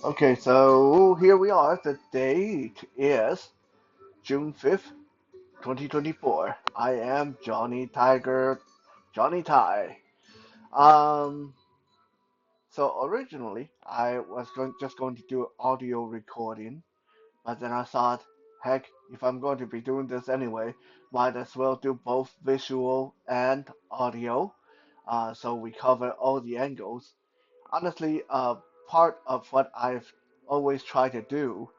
Okay, so here we are. The date is June 5th, 2024. I am Johnny Tiger, Johnny Tai. Um, so originally I was just going to do audio recording, but then I thought, heck, if I'm going to be doing this anyway, might as well do both visual and audio. So we cover all the angles. Honestly, part of what I've always tried to do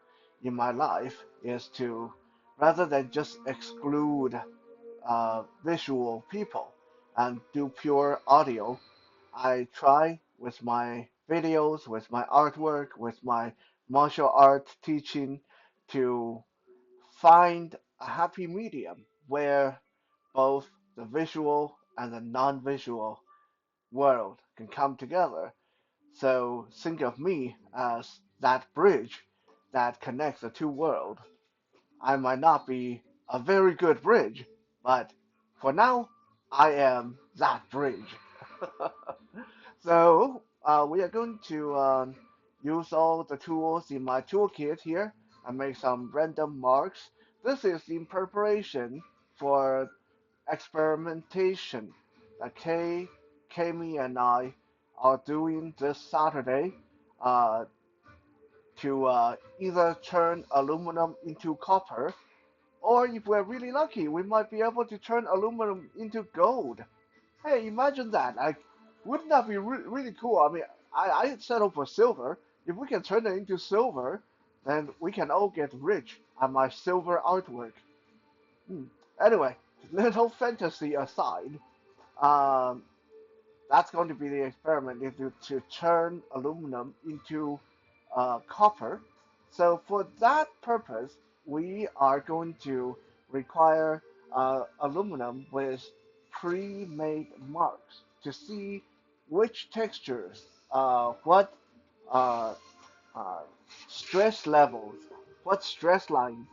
in my life is to, rather than just exclude visual people and do pure audio, I try with my videos, with my artwork, with my martial art teaching to find a happy medium where both the visual and the non-visual world can come together. So think of me as that bridge that connects the two worlds. I might not be a very good bridge, but for now, I am that bridge. So we are going to use all the tools in my toolkit here and make some random marks. This is in preparation for experimentation that Kami, and I are doing this Saturday uh, to either turn aluminum into copper, or if we're really lucky, we might be able to turn aluminum into gold. Hey, imagine that! Like, wouldn't that be really cool? I mean, I settle for silver. If we can turn it into silver, then we can all get rich on my silver artwork. Hmm. Anyway, little fantasy aside, um, that's going to be the experiment is to turn aluminum into copper. So for that purpose, we are going to require aluminum with pre-made marks to see which textures, what uh, uh, stress levels, what stress lines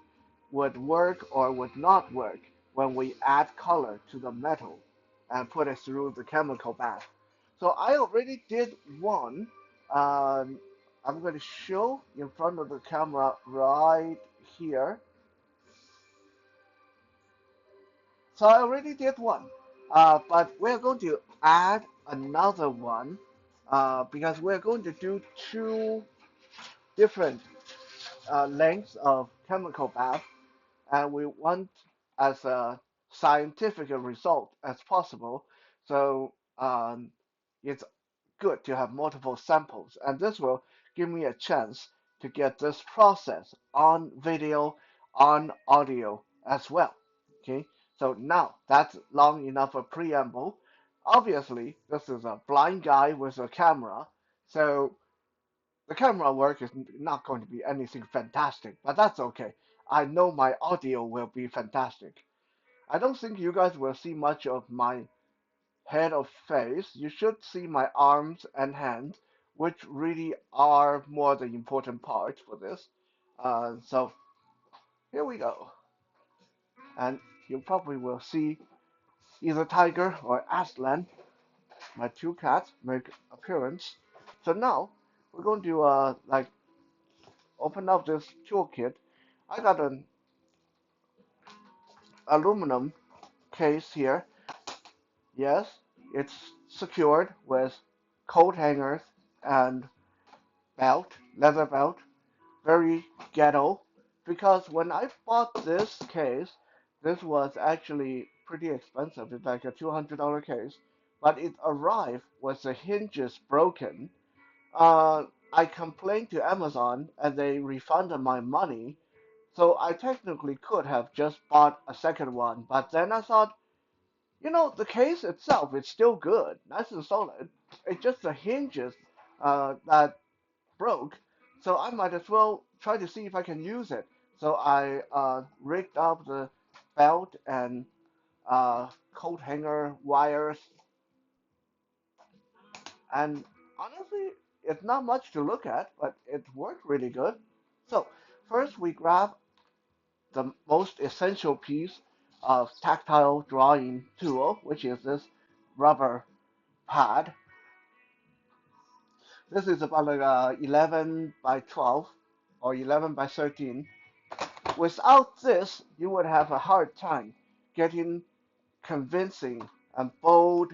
would work or would not work when we add color to the metal and put it through the chemical bath. So I already did one. Um, I'm going to show in front of the camera right here. So I already did one, but we're going to add another one because we're going to do two different lengths of chemical bath, and we want as a scientific result as possible. So it's good to have multiple samples, and this will give me a chance to get this process on video, on audio as well. Okay, so now that's long enough a preamble. Obviously, this is a blind guy with a camera, so the camera work is not going to be anything fantastic, but that's okay. I know my audio will be fantastic. I don't think you guys will see much of my head or face. You should see my arms and hands, which really are more the important part for this. So here we go. And you probably will see either Tiger or Aslan, my two cats, make appearance. So now we're going to like open up this toolkit. I got an aluminum case here. Yes, it's secured with coat hangers and belt, leather belt. Very ghetto. Because when I bought this case, this was actually pretty expensive. It's like a $200 case. But it arrived with the hinges broken. I complained to Amazon and they refunded my money. So I technically could have just bought a second one. But then I thought, the case itself is still good, nice and solid. It's just the hinges that broke, so I might as well try to see if I can use it. So I rigged up the belt and coat hanger wires, and honestly, it's not much to look at, but it worked really good. So first we grab the most essential piece of tactile drawing tool, which is this rubber pad. This is about like 11 by 12 or 11 by 13. Without this, you would have a hard time getting convincing and bold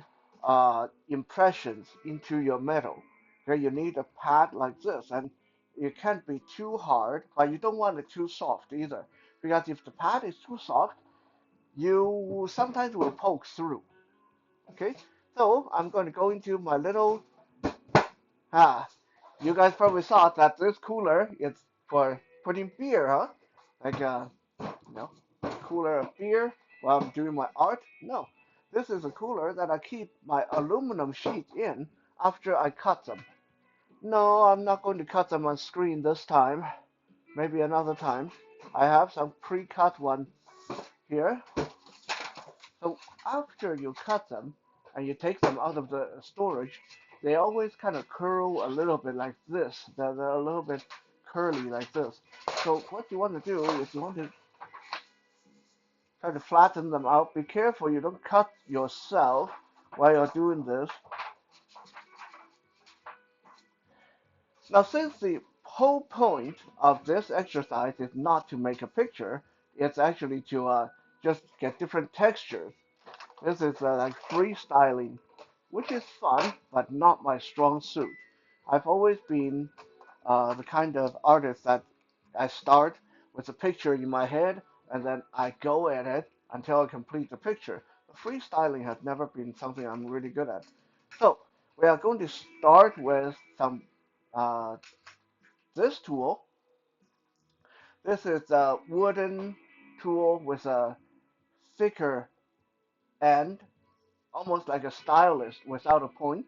impressions into your metal. Okay, you need a pad like this, and it can't be too hard, but you don't want it too soft either, because if the pad is too soft, you sometimes will poke through. Okay, so I'm going to go into my little. Ah, you guys probably thought that this cooler is for putting beer, huh? Like you know, cooler of beer while I'm doing my art. No, this is a cooler that I keep my aluminum sheet in after I cut them. No, I'm not going to cut them on screen this time. Maybe another time. I have some pre-cut one here. So after you cut them and you take them out of the storage, they always kind of curl a little bit like this. They're a little bit curly like this. So what you want to do is you want to try to flatten them out. Be careful you don't cut yourself while you're doing this. Now, since the whole point of this exercise is not to make a picture, it's actually to just get different textures. This is like freestyling, which is fun, but not my strong suit. I've always been the kind of artist that I start with a picture in my head and then I go at it until I complete the picture. Freestyling has never been something I'm really good at. So we are going to start with some uh, this tool. This is a wooden tool with a thicker end, almost like a stylus without a point.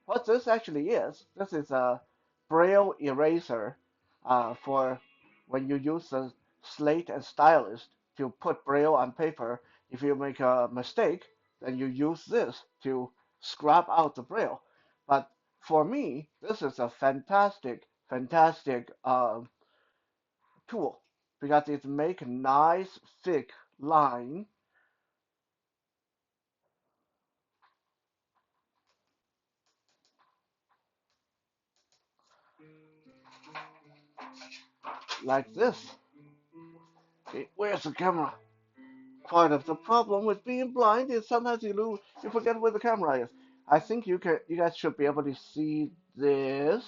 What this actually is, this is a braille eraser for when you use a slate and stylus to put braille on paper. If you make a mistake, then you use this to scrap out the braille. But for me, this is a fantastic, fantastic tool because it makes nice, thick line like this. Okay, where's the camera? Part of the problem with being blind is sometimes you forget where the camera is. I think you guys should be able to see this.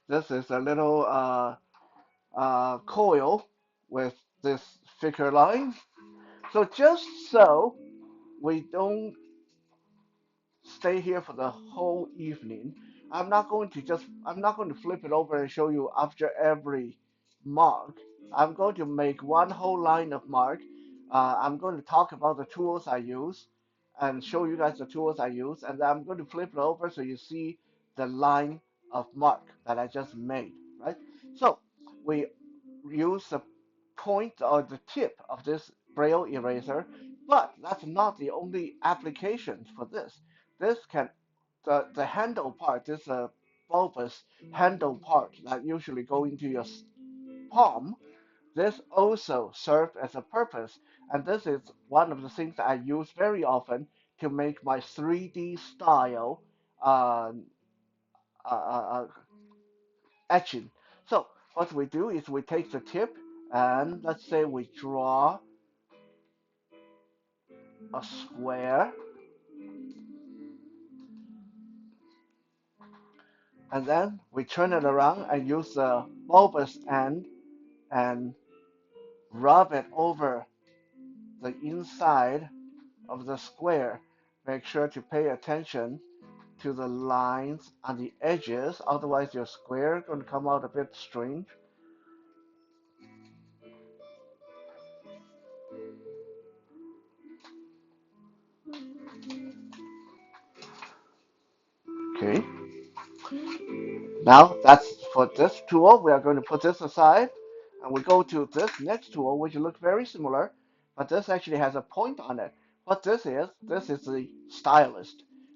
This is a little coil with this thicker line. So just so we don't stay here for the whole evening. I'm not going to flip it over and show you after every mark. I'm going to make one whole line of mark. I'm going to talk about the tools I use and show you guys the tools I use, and then I'm going to flip it over so you see the line of mark that I just made, right? So we use the point or the tip of this braille eraser, but that's not the only application for this. This can the handle part, this bulbous handle part that usually go into your palm. This also serves as a purpose, and this is one of the things that I use very often to make my 3D style uh, uh, uh, etching. So what we do is we take the tip and let's say we draw a square and then we turn it around and use the bulbous end and rub it over the inside of the square. Make sure to pay attention to the lines on the edges, otherwise your square is going to come out a bit strange. Okay, now that's for this tool. We are going to put this aside and we go to this next tool, which looks very similar, but this actually has a point on it. What this is the stylus.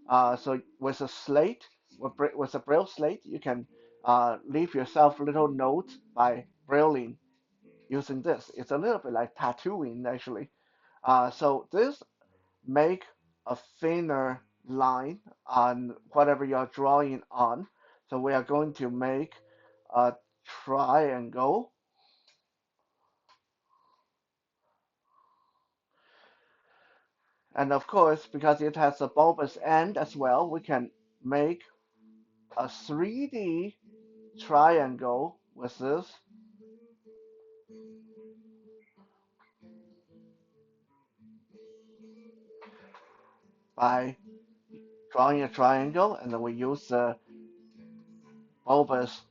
So with a slate, with a braille slate, you can leave yourself little notes by brailing using this. It's a little bit like tattooing actually. So this make a thinner line on whatever you're drawing on. So we are going to make a triangle. And of course, because it has a bulbous end as well, we can make a 3D triangle with this by drawing a triangle, and then we use the bulbous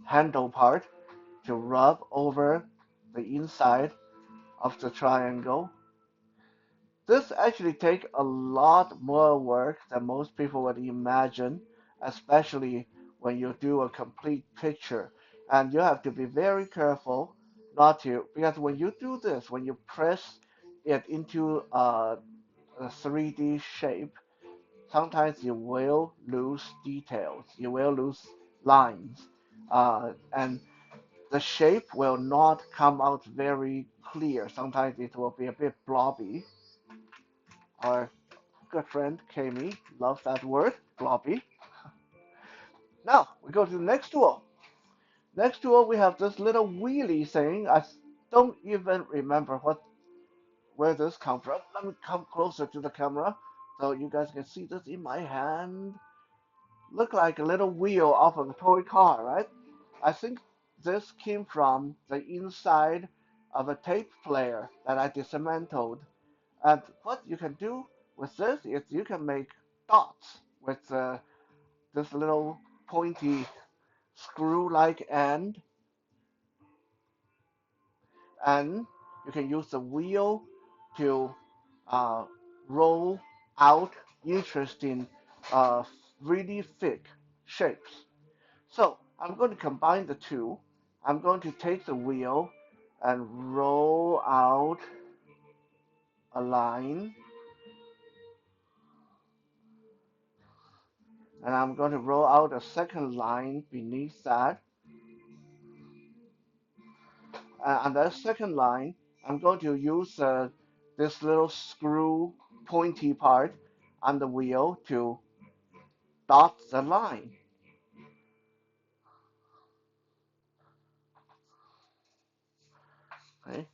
handle part to rub over the inside of the triangle. This actually takes a lot more work than most people would imagine, especially when you do a complete picture. And you have to be very careful not to, because when you do this, when you press it into a 3D shape, sometimes you will lose details, you will lose lines, and the shape will not come out very clear. Sometimes it will be a bit blobby. Our good friend Kami loves that word, blobby. Now we go to the next tool. Next tool we have this little wheelie thing. I don't even remember where this comes from. Let me come closer to the camera so you guys can see this in my hand. Look like a little wheel of a toy car, right? I think this came from the inside of a tape player that I dismantled. And what you can do with this is you can make dots with this little pointy screw-like end, and you can use the wheel to uh, roll out interesting, uh, really thick shapes. So I'm going to combine the two. I'm going to take the wheel and roll out a line, and I'm going to roll out a second line beneath that. On that second line, I'm going to use this little screw pointy part on the wheel to dot the line. Okay?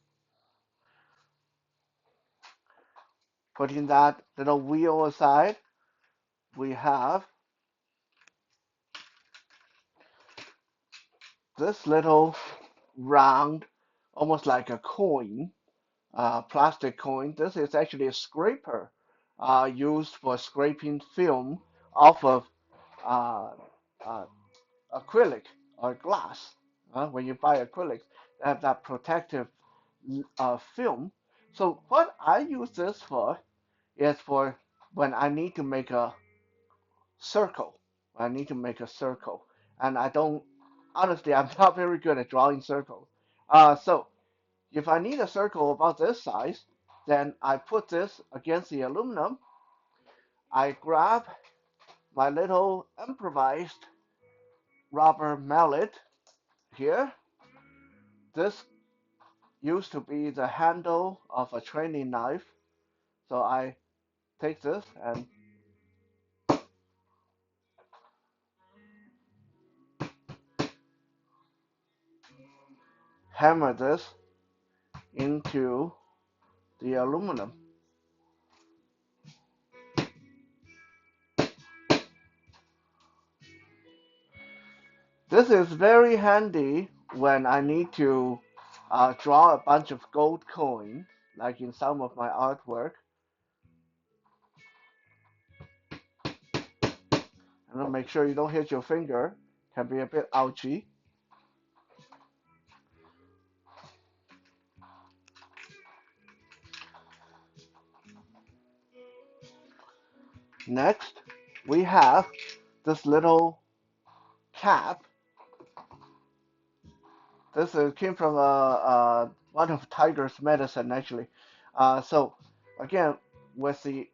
Putting that little wheel aside, we have this little round, almost like a coin, plastic coin. This is actually a scraper used for scraping film off of uh, uh, acrylic or glass. When you buy acrylics, they have that protective film. So what I use this for is for when I need to make a circle. I need to make a circle, and I don't. Honestly, I'm not very good at drawing circles. So if I need a circle about this size, then I put this against the aluminum. I grab my little improvised rubber mallet here. This used to be the handle of a training knife. So I take this and hammer this into the aluminum. This is very handy when I need to draw a bunch of gold coins, like in some of my artwork. And make sure you don't hit your finger. Can be a bit ouchy. Next, we have this little cap. This came from one of Tiger's medicine, actually. So, again, with the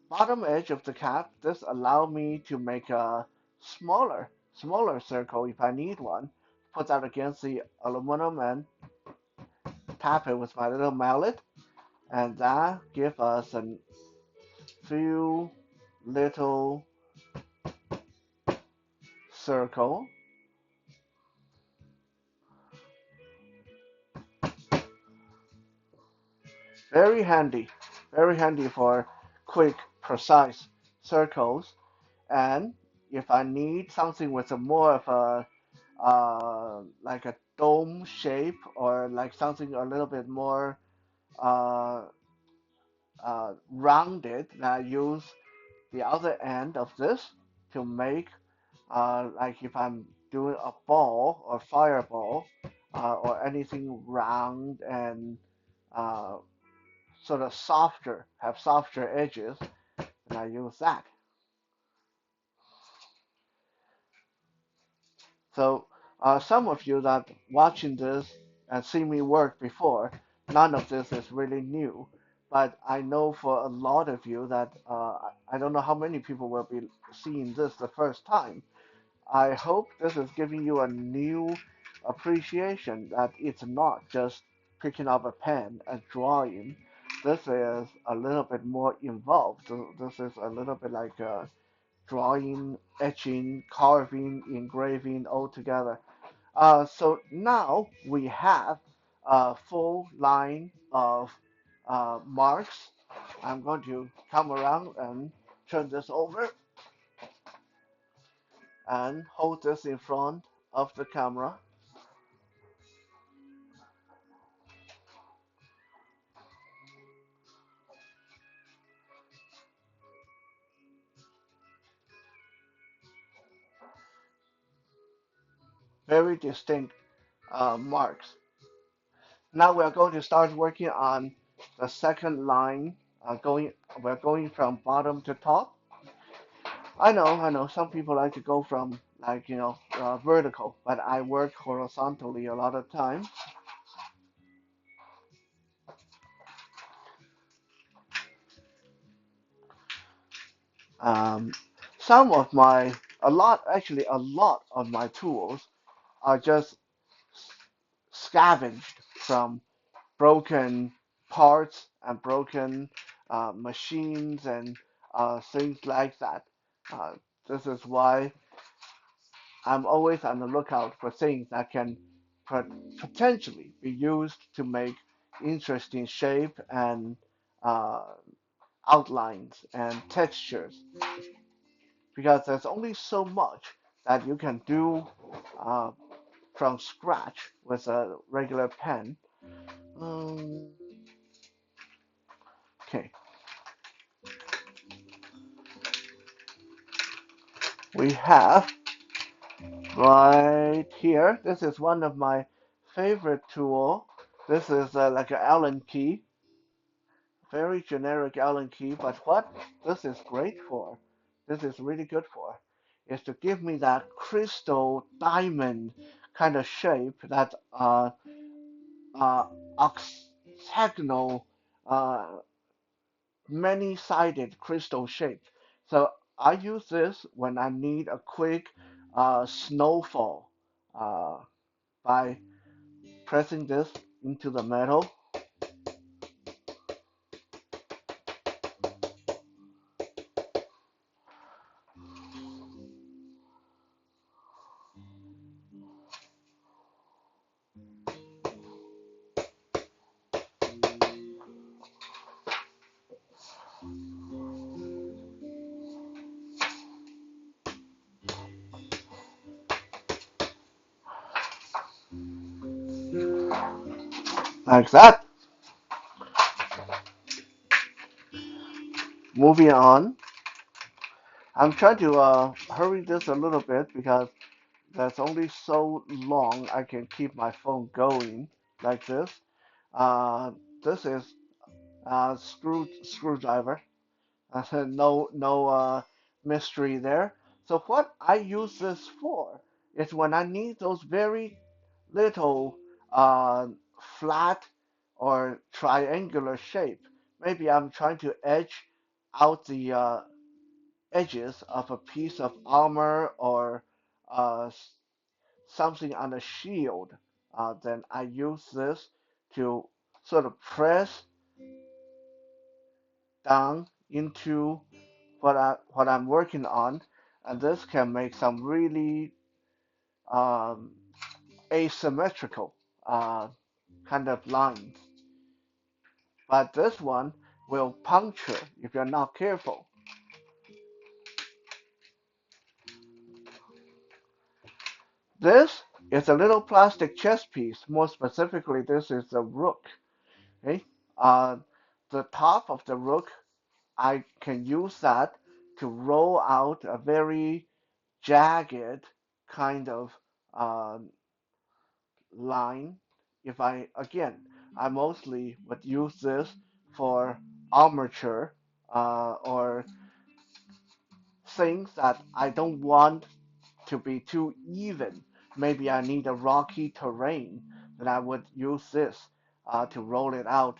bottom edge of the cap, this allow me to make a smaller circle if I need one. Put that against the aluminum and tap it with my little mallet, and that give us a few little circle. Very handy, very handy for quick, precise circles. And if I need something with a more of a like a dome shape or like something a little bit more uh, rounded, then I use the other end of this to make like if I'm doing a ball or fireball or anything round and uh, sort of softer, have softer edges, and I use that. So some of you that watching this and see me work before, none of this is really new. But I know for a lot of you that I don't know how many people will be seeing this the first time. I hope this is giving you a new appreciation that it's not just picking up a pen and drawing. This is a little bit more involved. This is a little bit like drawing, etching, carving, engraving all together. So now we have a full line of marks. I'm going to come around and turn this over and hold this in front of the camera. Very distinct marks. Now we are going to start working on the second line. We're going from bottom to top. I know. Some people like to go from like vertical, but I work horizontally a lot of times. Um, some of my, a lot of my tools are just scavenged from broken parts and broken machines and things like that. Uh, this is why I'm always on the lookout for things that can potentially be used to make interesting shape and uh, outlines and textures because there's only so much that you can do uh, from scratch with a regular pen. Um, okay, we have right here. This is one of my favorite tool. This is like an Allen key, very generic Allen key. But what this is great for, this is really good for, is to give me that crystal diamond kind of shape, that uh, octagonal, uh, many-sided crystal shape. So I use this when I need a quick snowfall uh, by pressing this into the metal like that. Moving on, I'm trying to hurry this a little bit because there's only so long I can keep my phone going like this. Uh, this is screwdriver. No mystery there. So what I use this for is when I need those very little uh, flat or triangular shape. Maybe I'm trying to edge out the edges of a piece of armor or uh, something on a shield. Then I use this to sort of press down into what I'm working on, and this can make some really um, asymmetrical kind of lines. But this one will puncture if you're not careful. This is a little plastic chess piece. More specifically, this is a rook. Okay, uh, the top of the rook, I can use that to roll out a very jagged kind of uh, line. If I, again, I mostly would use this for armature or things that I don't want to be too even. Maybe I need a rocky terrain, then I would use this to roll it out.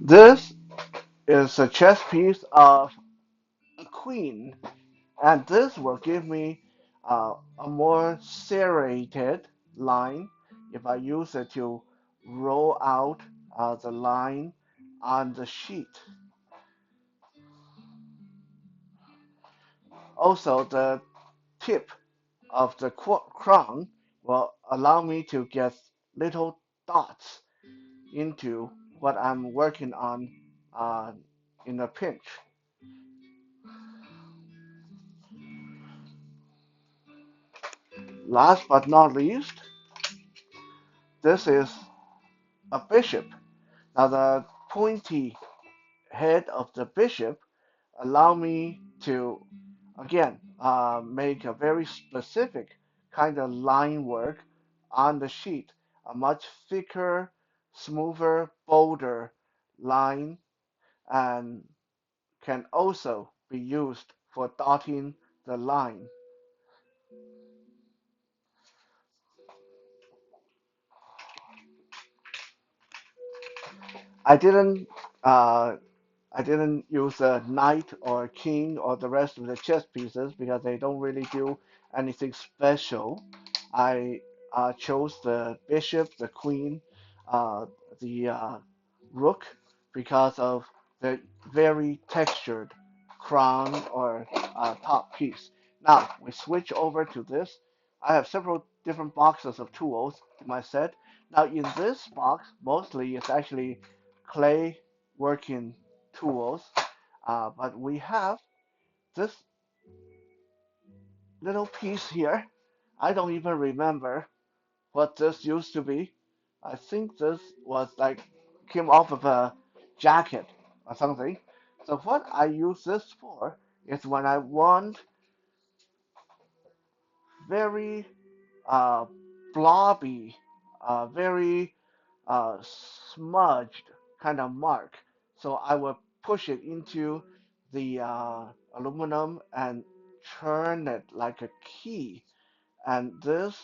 This is a chess piece of a queen, and this will give me a more serrated line if I use it to roll out the line on the sheet. Also, the tip of the crown will allow me to get little dots into what I'm working on uh, in a pinch. Last but not least, this is a bishop. Now the pointy head of the bishop allow me to again make a very specific kind of line work on the sheet, a much thicker, smoother, bolder line, and can also be used for dotting the line. I didn't uh, I didn't use a knight or a king or the rest of the chess pieces because they don't really do anything special. I chose the bishop, the queen, uh, the rook because of the very textured crown or top piece. Now we switch over to this. I have several different boxes of tools in my set. Now in this box, mostly it's actually clay working tools, but we have this little piece here. I don't even remember what this used to be. I think this was like came off of a jacket or something. So what I use this for is when I want very uh, blobby, very smudged kind of mark. So I will push it into the aluminum and turn it like a key. And this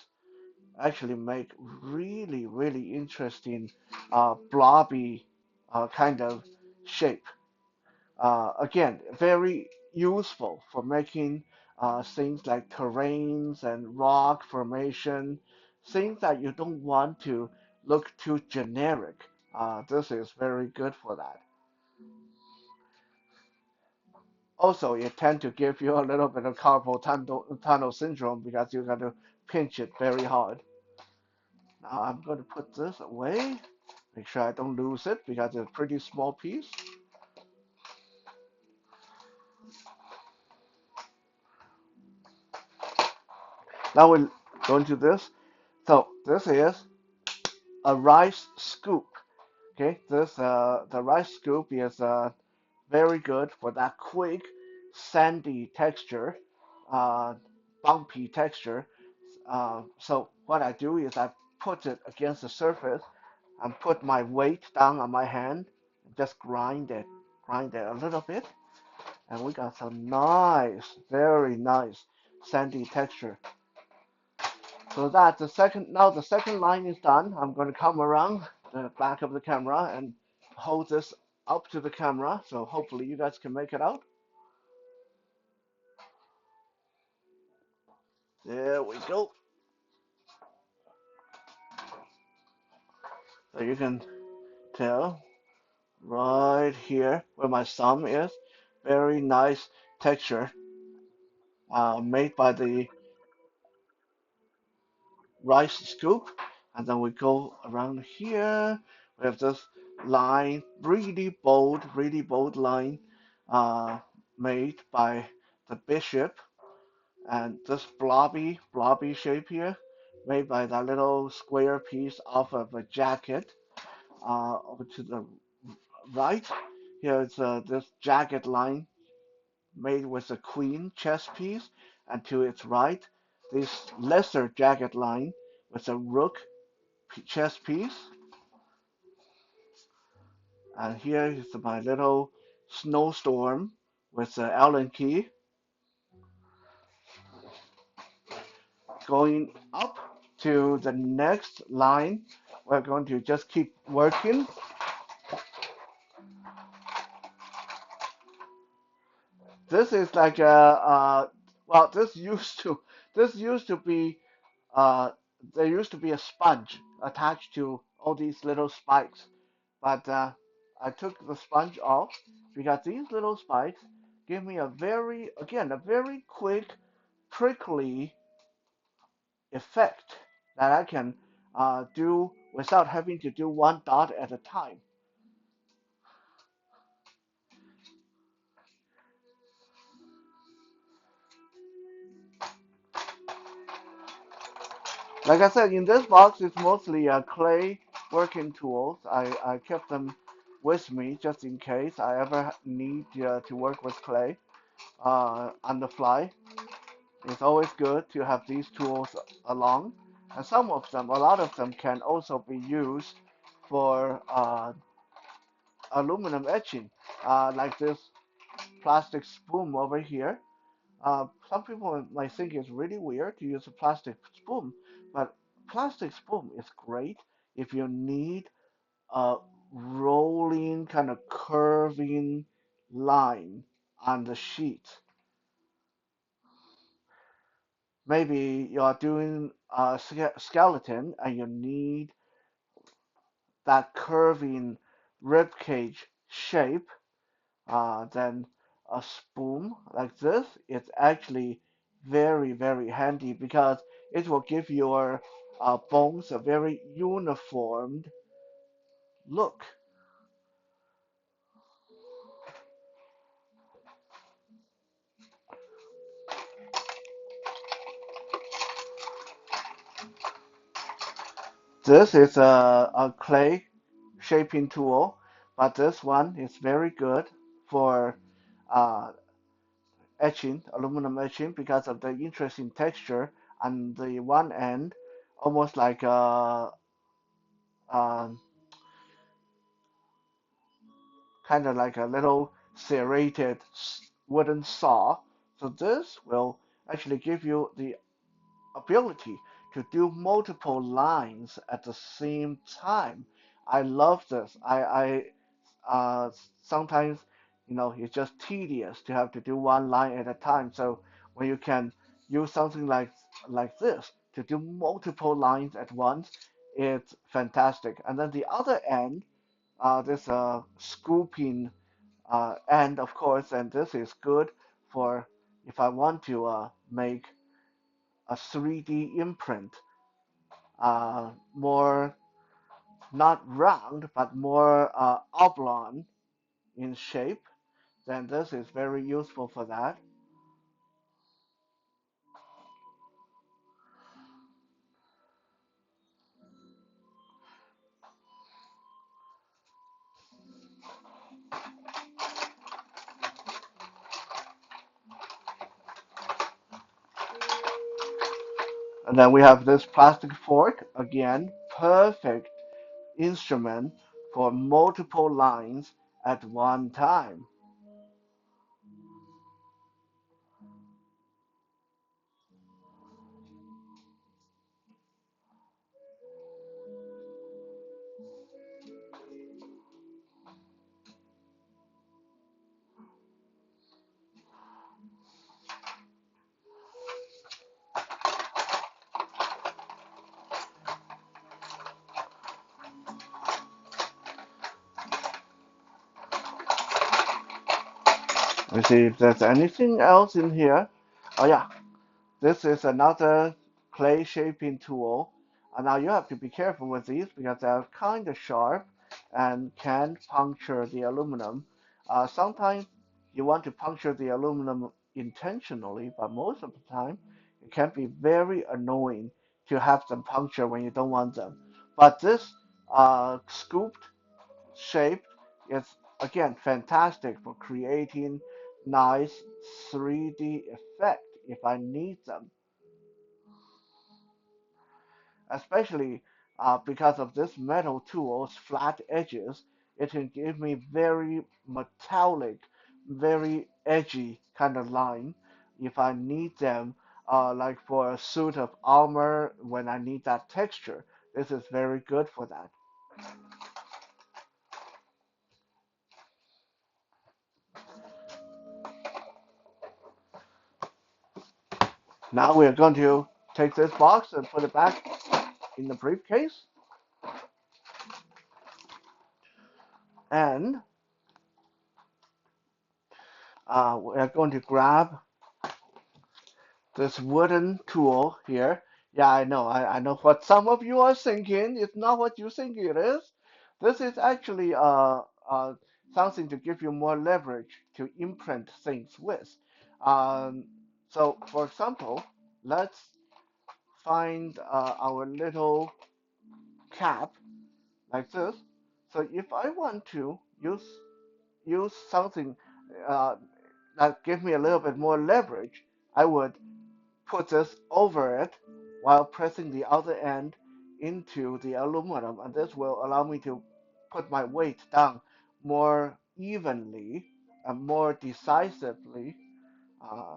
actually make really, really interesting blobby kind of shape. Again, very useful for making things like terrains and rock formation, things that you don't want to look too generic. This is very good for that. Also, it tend to give you a little bit of carpal tunnel syndrome because you got to pinch it very hard. Now I'm going to put this away, make sure I don't lose it because it's a pretty small piece. Now we go into this. So this is a rice scoop. Okay, this the rice scoop is very good for that quick sandy texture, uh, bumpy texture. So what I do is I put it against the surface and put my weight down on my hand, and just grind it a little bit, and we got some nice, very nice sandy texture. So that the second line is done. I'm going to come around the back of the camera and hold this up to the camera, so hopefully you guys can make it out. There we go. So you can tell right here where my thumb is, very nice texture made by the rice scoop. And then we go around here. We have this line, really bold line uh, made by the bishop. And this blobby shape here, made by that little square piece off of a jacket. Over to the right, here is this jagged line made with a queen chess piece, and to its right, this lesser jagged line with a rook chess piece. And here is my little snowstorm with the Allen key going up to the next line. We're going to just keep working. This is like well, this used to be uh, there used to be a sponge attached to all these little spikes, but I took the sponge off because these little spikes give me a very quick, prickly effect that I can do without having to do one dot at a time. Like I said, in this box, it's mostly clay working tools. I kept them with me just in case I ever need to work with clay on the fly. It's always good to have these tools along. And some of them, a lot of them can also be used for aluminum etching, like this plastic spoon over here. Some people might think it's really weird to use a plastic spoon, but plastic spoon is great if you need a rolling, kind of curving line on the sheet. Maybe you are doing a skeleton and you need that curving rib cage shape, then a spoon like this is actually very handy because it will give your bones a very uniformed look. This is a clay shaping tool, but this one is very good for uh, etching, aluminum etching, because of the interesting texture on the one end, almost like a kind of like a little serrated wooden saw. So this will actually give you the ability to do multiple lines at the same time. I love this. I sometimes, it's just tedious to have to do one line at a time. So when you can use something like this to do multiple lines at once, it's fantastic. And then the other end, this scooping end, of course, and this is good for if I want to make a 3D imprint, more not round but more oblong in shape, then this is very useful for that. And then we have this plastic fork, again, perfect instrument for multiple lines at one time. Let me see if there's anything else in here. Oh yeah, this is another clay shaping tool. And now you have to be careful with these because they're kind of sharp and can puncture the aluminum. Sometimes you want to puncture the aluminum intentionally, but most of the time it can be very annoying to have them puncture when you don't want them. But this scooped shape is again fantastic for creating nice 3D effect if I need them, especially because of this metal tool's flat edges. It can give me very metallic, very edgy kind of line if I need them, like for a suit of armor when I need that texture. This is very good for that. Now we're going to take this box and put it back in the briefcase, and we're going to grab this wooden tool here. Yeah, I know. I know what some of you are thinking. It's not what you think it is. This is actually something to give you more leverage to imprint things with. Um, so, for example, let's find our little cap like this. So if I want to use something uh, that gives me a little bit more leverage, I would put this over it while pressing the other end into the aluminum, and this will allow me to put my weight down more evenly and more decisively. Uh,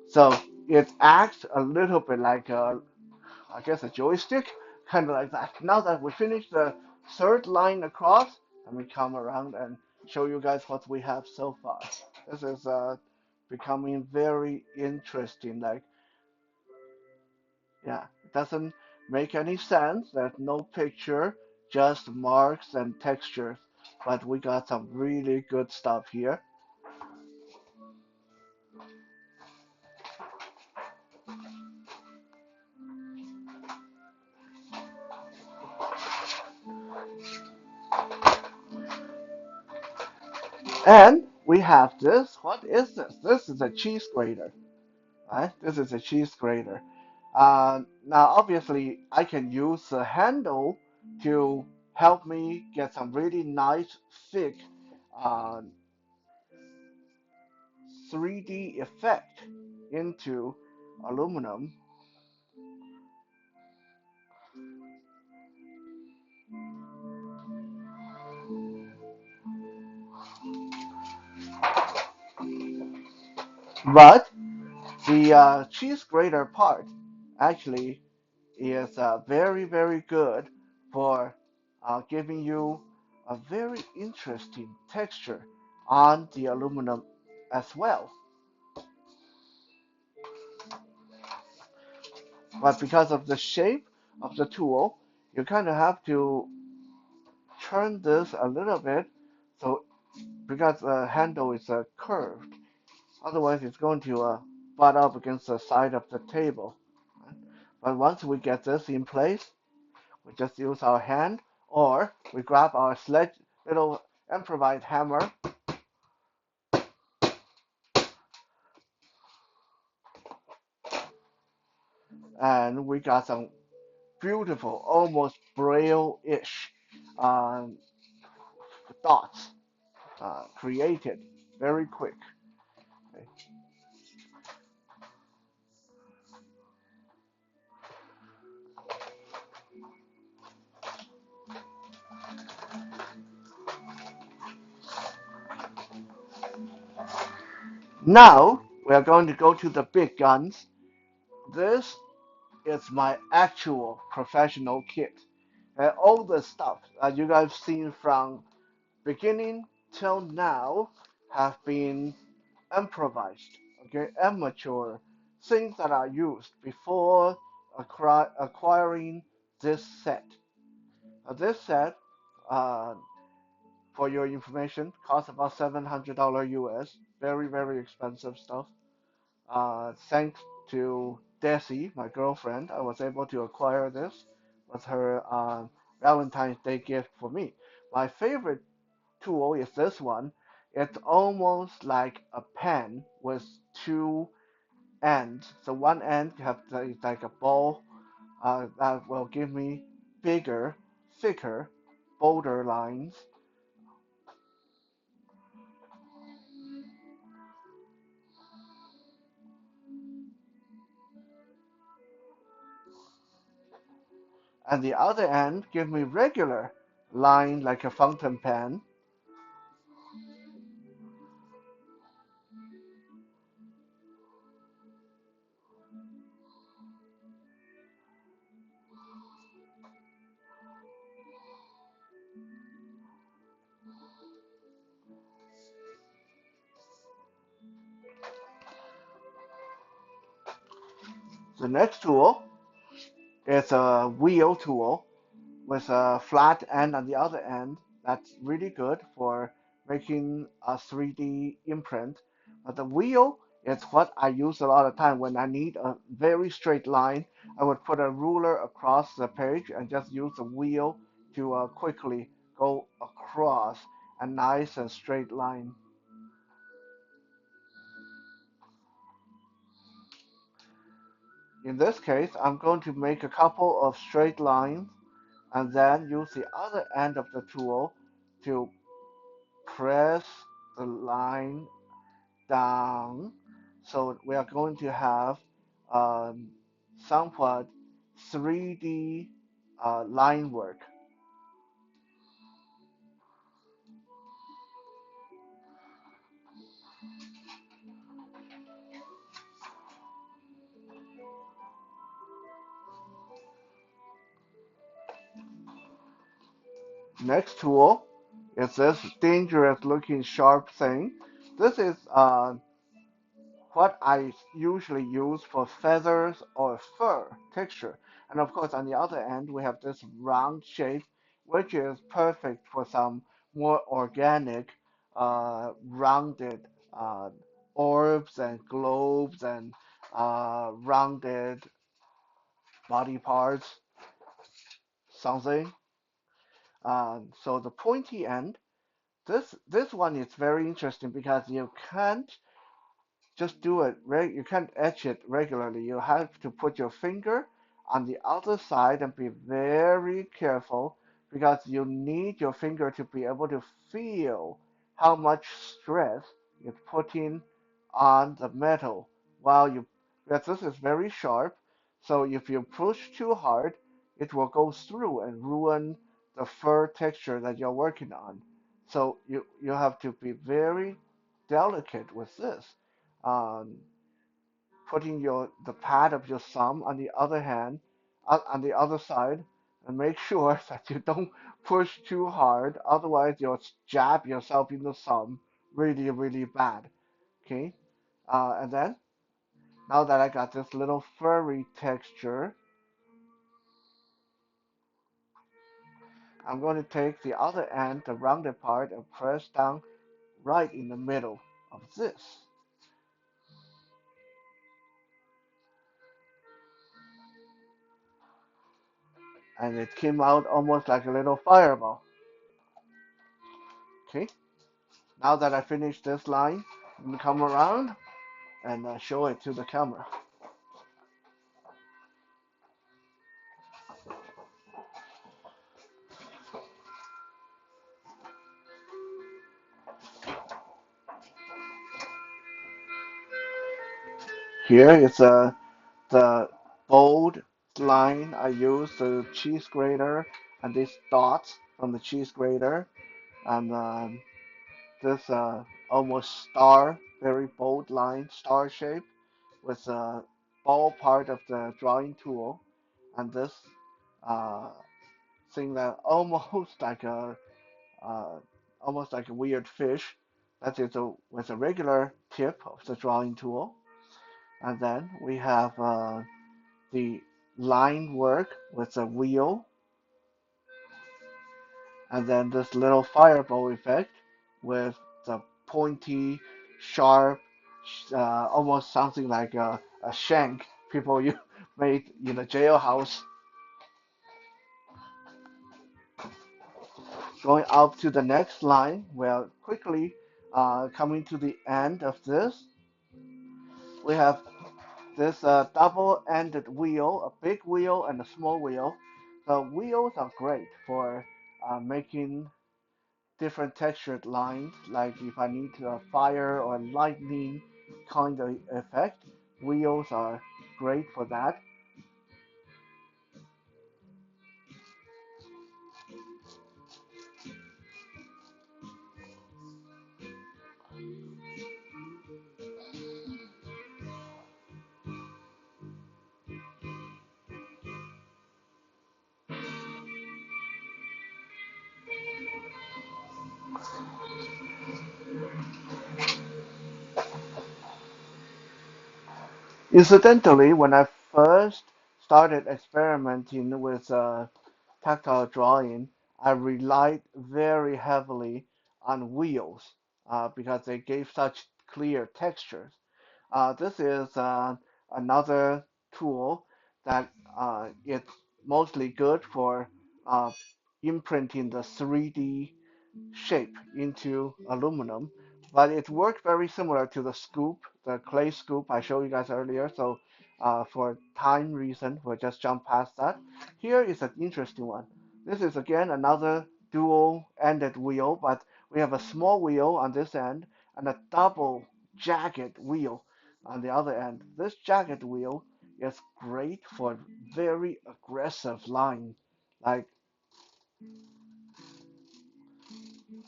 so it acts a little bit like I guess a joystick, kind of like that. Now that we finished the third line across, let me come around and show you guys what we have so far. This is becoming very interesting. Like, yeah, it doesn't make any sense. There's no picture, just marks and textures. But we got some really good stuff here. And we have this. What is this? This is a cheese grater. Right? This is a cheese grater. Now, obviously, I can use the handle to help me get some really nice, thick uh, 3D effect into aluminum. But the cheese grater part actually is very, very good for giving you a very interesting texture on the aluminum as well. But because of the shape of the tool, you kind of have to turn this a little bit. So because the handle is curved, otherwise it's going to butt up against the side of the table. But once we get this in place, we just use our hand, or we grab our sledge, little improvised hammer, and we got some beautiful, almost braille-ish um, dots created very quick. Okay. Now we are going to go to the big guns. This is my actual professional kit. All the stuff you guys seen from beginning till now have been improvised, okay, amateur things that are used before acquiring this set. This set, uh, for your information, costs about $700 US. Very, very expensive stuff. Thanks to Desi, my girlfriend, I was able to acquire this with her Valentine's Day gift for me. My favorite tool is this one. It's almost like a pen with two ends. So one end you have like a ball that will give me bigger, thicker, bolder lines. And the other end give me regular line like a fountain pen. The next tool is a wheel tool with a flat end on the other end. That's really good for making a 3D imprint. But the wheel is what I use a lot of time when I need a very straight line. I would put a ruler across the page and just use the wheel to quickly go across a nice and straight line. In this case, I'm going to make a couple of straight lines and then use the other end of the tool to press the line down. So we are going to have um, somewhat 3D line work. Next tool is this dangerous looking sharp thing. This is what I usually use for feathers or fur texture. And of course, on the other end, we have this round shape, which is perfect for some more organic, rounded orbs and globes and rounded body parts, something. So the pointy end, this one is very interesting because you can't just do it. You can't etch it regularly. You have to put your finger on the other side and be very careful because you need your finger to be able to feel how much stress you're putting on the metal while you, because this is very sharp. So if you push too hard, it will go through and ruin the fur texture that you're working on. So you have to be very delicate with this, um, putting the pad of your thumb on the other hand, on the other side, and make sure that you don't push too hard. Otherwise, you'll jab yourself in the thumb really, really bad. Okay, and then now that I got this little furry texture, I'm going to take the other end, the rounded part, and press down right in the middle of this. And it came out almost like a little fireball. Okay, now that I finished this line, I'm gonna come around and show it to the camera. Here is the bold line I used, the cheese grater, and these dots from the cheese grater, and this almost star, very bold line, star shape, with the ball part of the drawing tool, and this uh, thing that almost like a uh, almost like a weird fish. That is with a regular tip of the drawing tool. And then we have the line work with the wheel, and then this little fireball effect with the pointy, sharp, almost something like a shank people you made in a jailhouse. Going up to the next line, we're quickly coming to the end of this. We have this double-ended wheel, a big wheel and a small wheel. The wheels are great for making different textured lines, like if I need a fire or lightning kind of effect, wheels are great for that. Incidentally, when I first started experimenting with tactile drawing, I relied very heavily on wheels because they gave such clear textures. This is another tool that it's mostly good for uh, imprinting the 3D shape into aluminum, but it worked very similar to the scoop, the clay scoop I showed you guys earlier. So for time reason, we'll just jump past that. Here is an interesting one. This is again another dual-ended wheel, but we have a small wheel on this end and a double jagged wheel on the other end. This jagged wheel is great for very aggressive line, like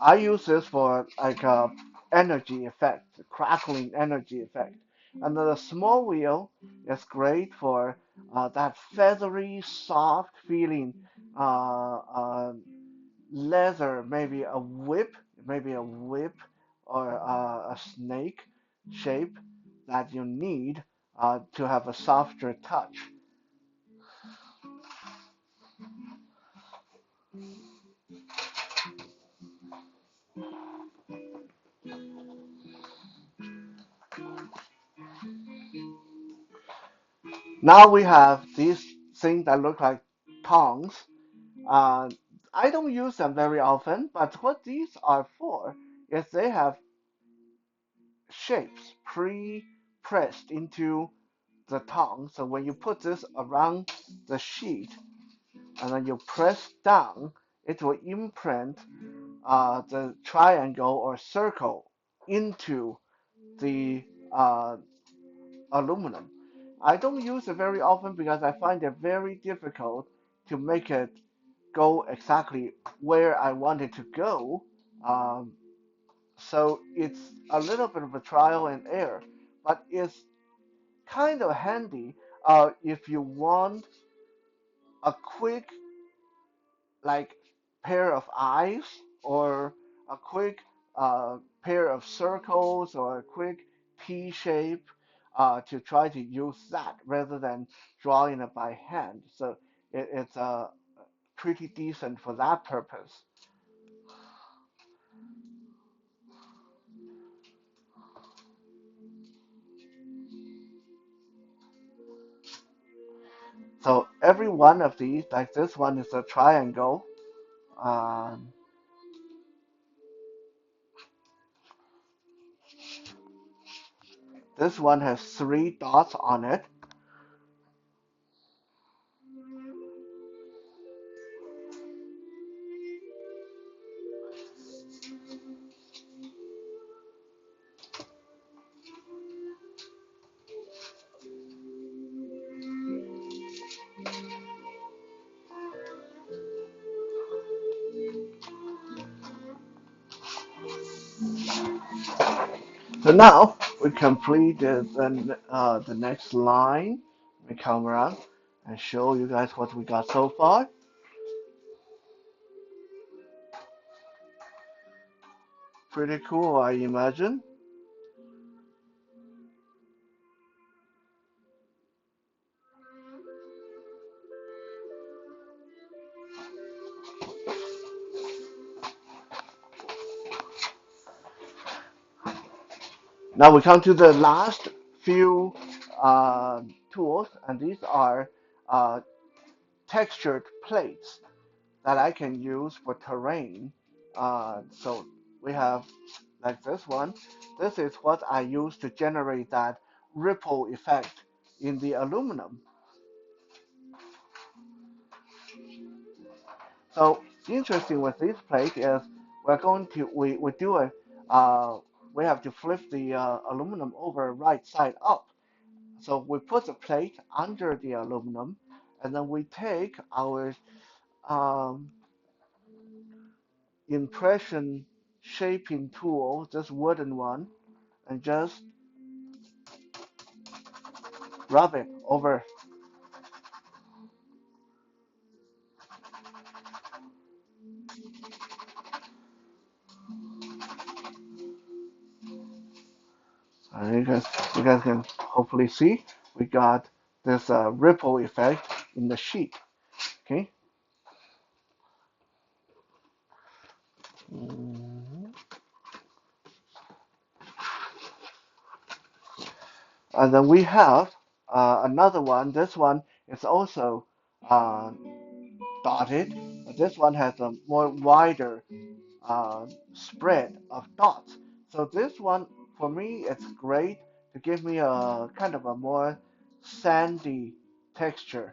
I use this for like a energy effect, crackling energy effect. And the small wheel is great for that feathery, soft feeling, leather, maybe a whip or a snake shape that you need to have a softer touch. Now we have these things that look like tongs. Uh, I don't use them very often, but what these are for is they have shapes pre-pressed into the tongue. So when you put this around the sheet and then you press down, it will imprint the triangle or circle into the uh, aluminum. I don't use it very often because I find it very difficult to make it go exactly where I want it to go. Um, so it's a little bit of a trial and error, but it's kind of handy if you want a quick like pair of eyes or a quick pair of circles or a quick T shape to try to use that rather than drawing it by hand. So it's pretty decent for that purpose. So every one of these, like this one is a triangle. Um, this one has three dots on it. So now we completed the next line. We come around and show you guys what we got so far. Pretty cool, I imagine. Now we come to the last few uh, tools, and these are uh, textured plates that I can use for terrain. So we have like this one. This is what I use to generate that ripple effect in the aluminum. So interesting with this plate is we do a we have to flip the aluminum over right side up. So we put the plate under the aluminum, and then we take our um, impression shaping tool, this wooden one, and just rub it over. And you guys can hopefully see we got this ripple effect in the sheet. Okay. Mhm. And then we have another one. This one is also uh, dotted, but this one has a more wider spread of dots. So this one, for me, it's great to give me a kind of a more sandy texture.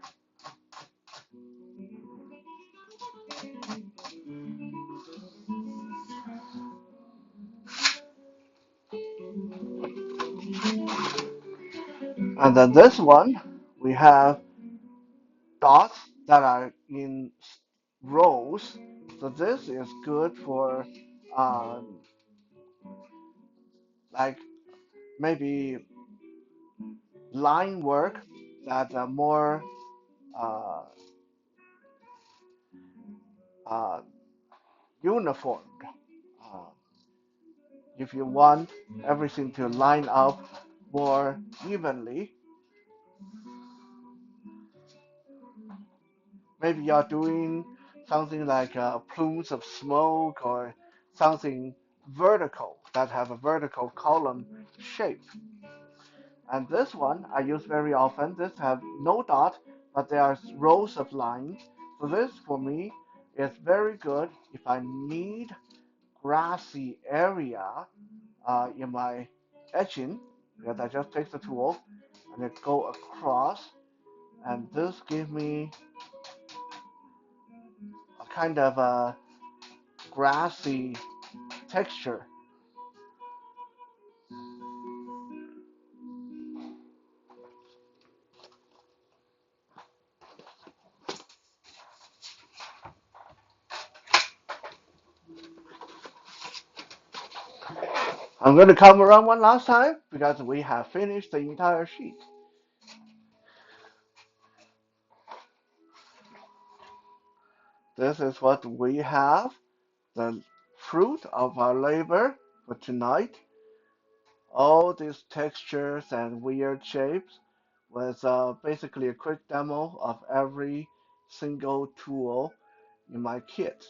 And then this one, we have dots that are in rows. So this is good for um, like maybe line work that are more uh, uh, uniformed. Uh, if you want everything to line up more evenly, maybe you're doing something like plumes of smoke or something vertical that have a vertical column shape. And this one I use very often. This have no dot, but there are rows of lines. So this for me is very good if I need grassy area in my etching, because I just take the tool and it go across, and this gives me a kind of a grassy texture. I'm going to come around one last time because we have finished the entire sheet. This is what we have, the fruit of our labor for tonight. All these textures and weird shapes with basically a quick demo of every single tool in my kit.